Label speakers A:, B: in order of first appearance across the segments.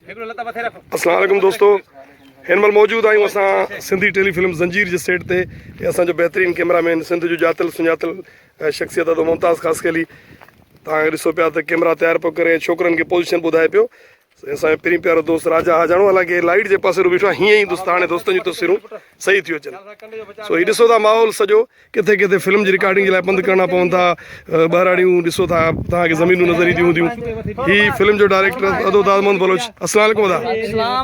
A: अस्सलाम वालेकुम दोस्तों, हिन महिल मौजूदु आहियूं असां सिंधी टेलीफिल्म ज़ंजीर जे सेट ते। हे असांजो बहितरीनु कैमरामैन सिंध जो ॼातल सुञातल शख़्सियत आहे मुमताज़ ख़ासि कली। तव्हां ॾिसो पिया त कैमरा तयारु पियो करे छोकिरनि खे पोज़ीशन ॿुधाए पियो। असांजो पहिरीं प्यारो दोस्त राजा हाजाणो, हालांकि लाइट जे पासे बीठो आहे, हीअं ई दोस्त हाणे दोस्तनि जूं तस्वीरूं सही थियूं अचनि। सो हीउ ॾिसो था माहौल सॼो, किथे किथे फिल्म जी रिकॉर्डिंग जे लाइ बंदि करणा पवनि था, ॿाहिराड़ियूं ॾिसो था तव्हांखे ज़मीनूं नज़र ईंदियूं हूंदियूं। हीअ फिल्म जो डायरेक्टर अदोदाद मोहम्मद बलोच। अस्सलाम वालेकुम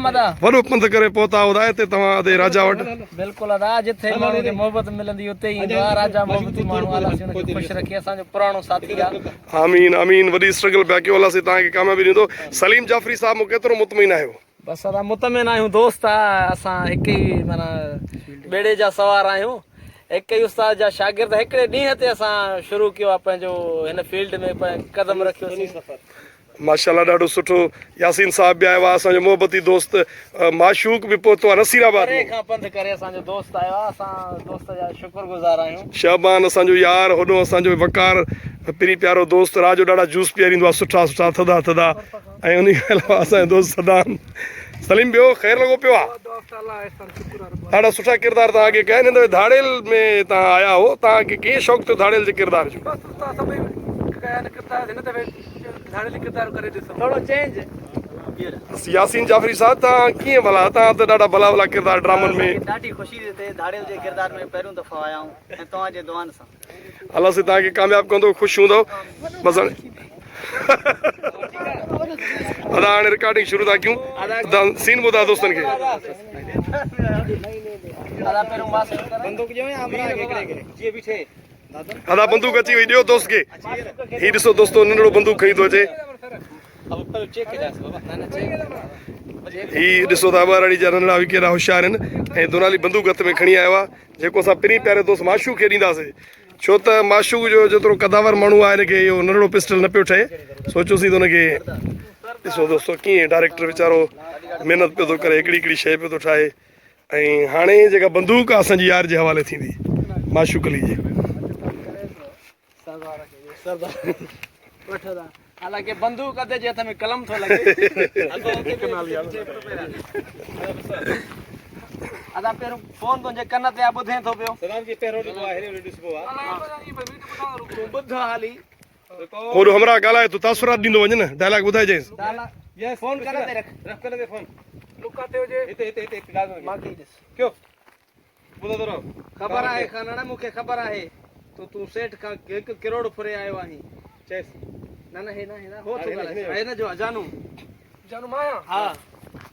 A: अदा। वॾो पंधु करे पहुता उदा हिते तव्हां अदे राजा वटि।
B: बिल्कुल अदा, जिथे माण्हू खे मोहबत मिलंदी उते ई ईंदो आहे। राजा मोहबती माण्हू अलाह उनखे ख़ुशि रखे, असांजो पुराणो साथी आहे।
A: आमीन आमीन, वॾी स्ट्रगल पिया कयो, अलाह से तव्हांखे कामयाबी ॾींदो। सलीम जाफ़री साहब मूं केतिरो मुतमिन आहियो?
B: बसि अदा मुतमिन आहियूं, दोस्त आहे असां, हिकु ई माना बेड़े जा सवार आहियूं, हिकु ई उस्ताद जा शागिर्द। हिकिड़े ॾींहं ते असां शुरू कयो आहे पंहिंजो हिन फील्ड में क़दम रखियोसीं।
A: माशाल्लाह ॾाढो सुठो। यासीन साहब बि आयो आहे, असांजो मोहबती दोस्त। माशूक बि पहुतो आहे नसीराबाद
B: खां पंधु करे असांजो दोस्त आयो आहे, असां दोस्त जा शुक्रगुज़ार आहियूं।
A: शहबान असांजो यार, होॾो असांजो वकार पहिरीं प्यारो दोस्त, राज जो ॾाढा जूस पीआरींदो आहे, सुठा सुठा थधा थधा। ऐं उन खां अलावा असांजो दोस्त सदाम। सलीम ॿियो ख़ैरु लॻो पियो आहे? ॾाढा सुठा किरदार तव्हांखे कया आहिनि। हिन धाड़ेल में तव्हां आया हो, तव्हांखे कीअं शौक़ु थियो धाड़ेल जे किरदार जो? यासीन जाफ़री साहब, तव्हां कीअं भला, तव्हां त ॾाढा भला भला किरदार ड्रामनि में।
B: ॾाढी ख़ुशी थिए धाड़ेल जे किरदार में पहिरियों दफ़ो आया आहियूं ऐं तव्हांजे दुआनि सां
A: अलाह से तव्हांखे कामयाबु कंदो, ख़ुशि हूंदव। बसि अदा हाणे रिकॉर्डिंग शुरू था कयूं, सीन ॿुधा दोस्तनि खे। अदा बंदूक अची वई, ॾियो दोस्त खे। हीउ ॾिसो दोस्तो, नंढड़ो बंदूक खणी थो अचे। हीउ ॾिसो था ॿारड़ी जा नंढड़ा बि केॾा होशियार आहिनि। ऐं दुनाली बंदूक हथ में खणी आयो आहे, जेको असां पहिरीं प्यारे दोस्त माशूक खे ॾींदासीं। छो त माशूक जो जेतिरो कदावर माण्हू आहे, हिनखे इहो नंढड़ो पिस्टल न पियो ठहे। सोचियोसीं त हुनखे ॾिसो दोस्तो कीअं डायरेक्टर वीचारो महिनत पियो थो करे, हिकिड़ी हिकिड़ी शइ पियो थो ठाहे। ऐं हाणे जेका बंदूक आहे असांजी यार जे हवाले थींदी, माशूक अली जी।
B: हालांकि बंदूक अधे जे हथ में कलम थो लॻे। अदा पहिरियों फोन तुंहिंजे कन ते ॿुधे थो पियो। ॿुध हाली
A: होॾो हमरा ॻाल्हाए तो तासुरात ॾींदो वञे न, डायलॉग ॿुधाइजांइसि।
B: फोन कन ते रख, रख कन ते फोन लुका ते हुजे हिते हिते हिते मांखे ॾिस क्यों ॿुधंदो रहो। ख़बर आहे खानड़ा, मूंखे ख़बर आहे तूं सेठ खां 1 करोड़ फुरे आयो आहीं। चएसि न न हे न हे न हो तो ॻाल्हाए न जो जानू जानू माया। हा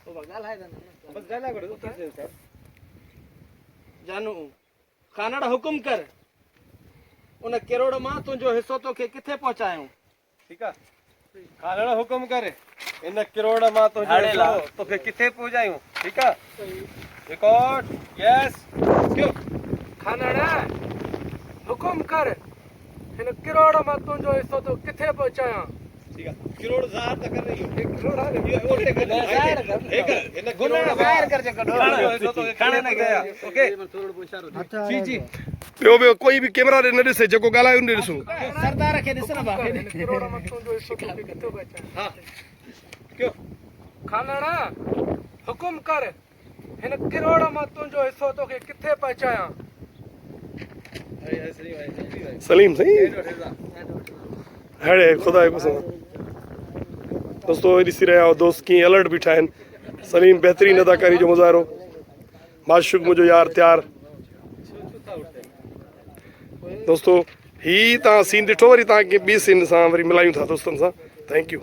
B: तो ॻाल्हाए था न, बस ॻाल्हाए वठो सर। जानू खानड़ा हुकुम कर, उन करोड़ मां तुंहिंजो हिसो तोखे किथे पहुचायूं? ठीकु आहे, खानड़ा हुकुम कर, इन करोड़ मां तुंहिंजो तोखे किथे पहुचायूं? ठीकु आहे, रिकॉर्ड यस। क्यों खानड़ा हुकुम कर, हिन करोड़ मां तुंहिंजो हिसो तो किथे पहुचायां? ठीक है, करोड़ ज़ाहिर त कर रही हो, 1 करोड़ है ये ओटे कर ज़ाहिर कर, इन करोड़ ज़ाहिर कर जे कढो हिसो तो खाने न गया। ओके जी जी।
A: ॿियो कोई बि कैमरा ॾे न ॾिसे, जेको ॻाल्हायो न ॾिसूं।
B: सरदार खे ॾिस न बाक़ी करोड़ मां तुंहिंजो हिसो तोखे किथे पहुचायां? हां क्यों खानड़ा हुकुम कर, हिन करोड़ मां तुंहिंजो हिसो तोखे किथे पहुचायां? सलीम सही है खुदा को कसम। दोस्तों ॾिसी रहिया आहियो दोस्त कीअं अलर्ट बीठा आहिनि। सलीम बहितरीन अदाकारी जो मुज़ाहिरो, माशूक मुंहिंजो यार तयार। दोस्तों ही तव्हां सीन ॾिठो, वरी तव्हांखे ॿी सीन सां वरी मिलायूं था दोस्तनि सां। Thank U.